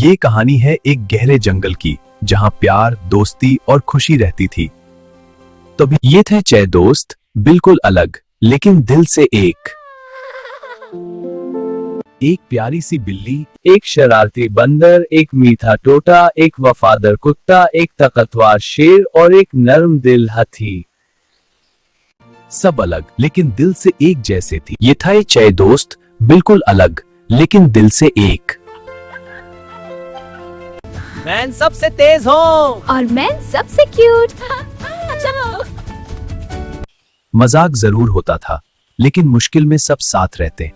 ये कहानी है एक गहरे जंगल की, जहां प्यार, दोस्ती और खुशी रहती थी। तभी ये थे 6 दोस्त, बिल्कुल अलग लेकिन दिल से एक। एक प्यारी सी बिल्ली, एक शरारती बंदर, एक मीठा तोता, एक वफादार कुत्ता, एक ताकतवर शेर और एक नरम दिल हाथी। सब अलग लेकिन दिल से एक जैसे थी। ये था 6 दोस्त, बिल्कुल अलग लेकिन दिल से एक। मैं सबसे तेज हूँ और मैं सबसे क्यूट। चलो। मजाक जरूर होता था लेकिन मुश्किल में सब साथ रहते।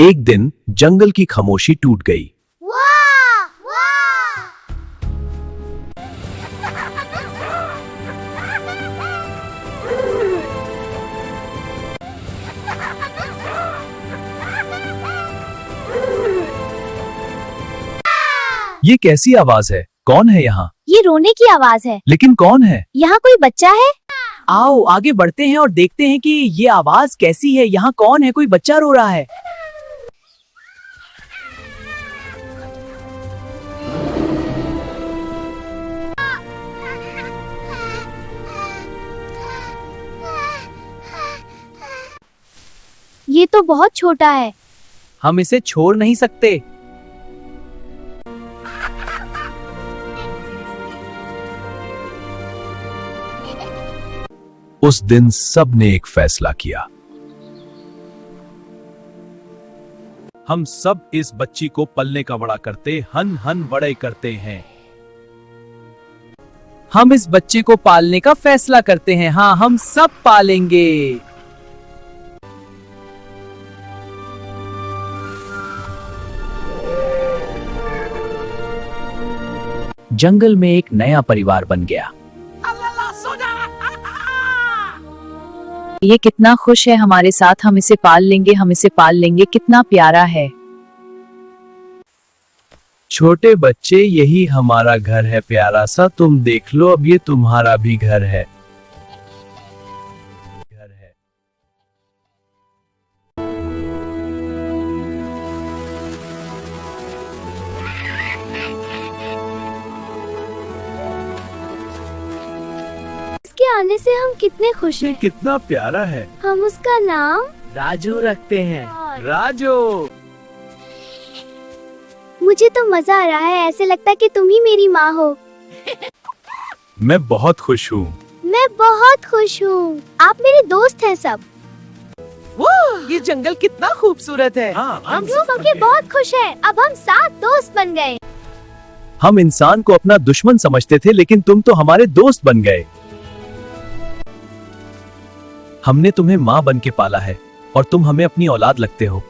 एक दिन जंगल की खामोशी टूट गई। ये कैसी आवाज है? कौन है यहाँ? ये रोने की आवाज है। लेकिन कौन है? यहाँ कोई बच्चा है? आओ आगे बढ़ते हैं और देखते हैं कि ये आवाज कैसी है। यहाँ कौन है? कोई बच्चा रो रहा है। ये तो बहुत छोटा है। हम इसे छोड़ नहीं सकते। उस दिन सब ने एक फैसला किया। हम सब इस बच्ची को पलने का बड़ा करते, हन हन बड़े करते हैं। हम इस बच्चे को पालने का फैसला करते हैं। हाँ, हम सब पालेंगे। जंगल में एक नया परिवार बन गया। ये कितना खुश है हमारे साथ। हम इसे पाल लेंगे, हम इसे पाल लेंगे। कितना प्यारा है। छोटे बच्चे, यही हमारा घर है प्यारा सा। तुम देख लो, अब ये तुम्हारा भी घर है। इसके आने से हम कितने खुश हैं। कितना प्यारा है। हम उसका नाम राजू रखते हैं। राजू। मुझे तो मजा आ रहा है। ऐसे लगता है कि तुम ही मेरी माँ हो। मैं बहुत खुश हूँ। मैं बहुत खुश हूँ। आप मेरे दोस्त हैं सब। ये जंगल कितना खूबसूरत है। हम सब के बहुत खुश हैं। अब हम 7 दोस्त बन गए। हम इंसान को अपना दुश्मन समझते थे लेकिन तुम तो हमारे दोस्त बन गए। हमने तुम्हें माँ बन के पाला है और तुम हमें अपनी औलाद लगते हो।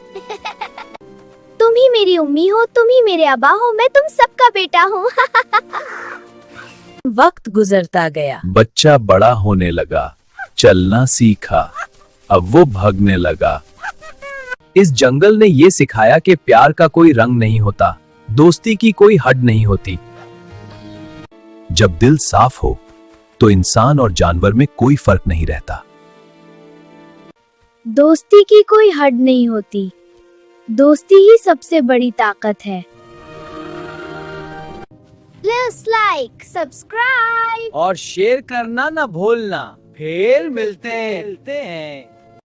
तुम ही मेरी उम्मी हो, तुम ही मेरे अब्बा हो। मैं तुम सबका बेटा हूँ। वक्त गुजरता गया। बच्चा बड़ा होने लगा, चलना सीखा, अब वो भागने लगा। इस जंगल ने ये सिखाया कि प्यार का कोई रंग नहीं होता, दोस्ती की कोई हद नहीं होती। जब दिल साफ हो तो इंसान और जानवर में कोई फर्क नहीं रहता। दोस्ती की कोई हद नहीं होती, दोस्ती ही सबसे बड़ी ताकत है। प्लीज लाइक, सब्सक्राइब और शेयर करना ना भूलना। फिर मिलते हैं।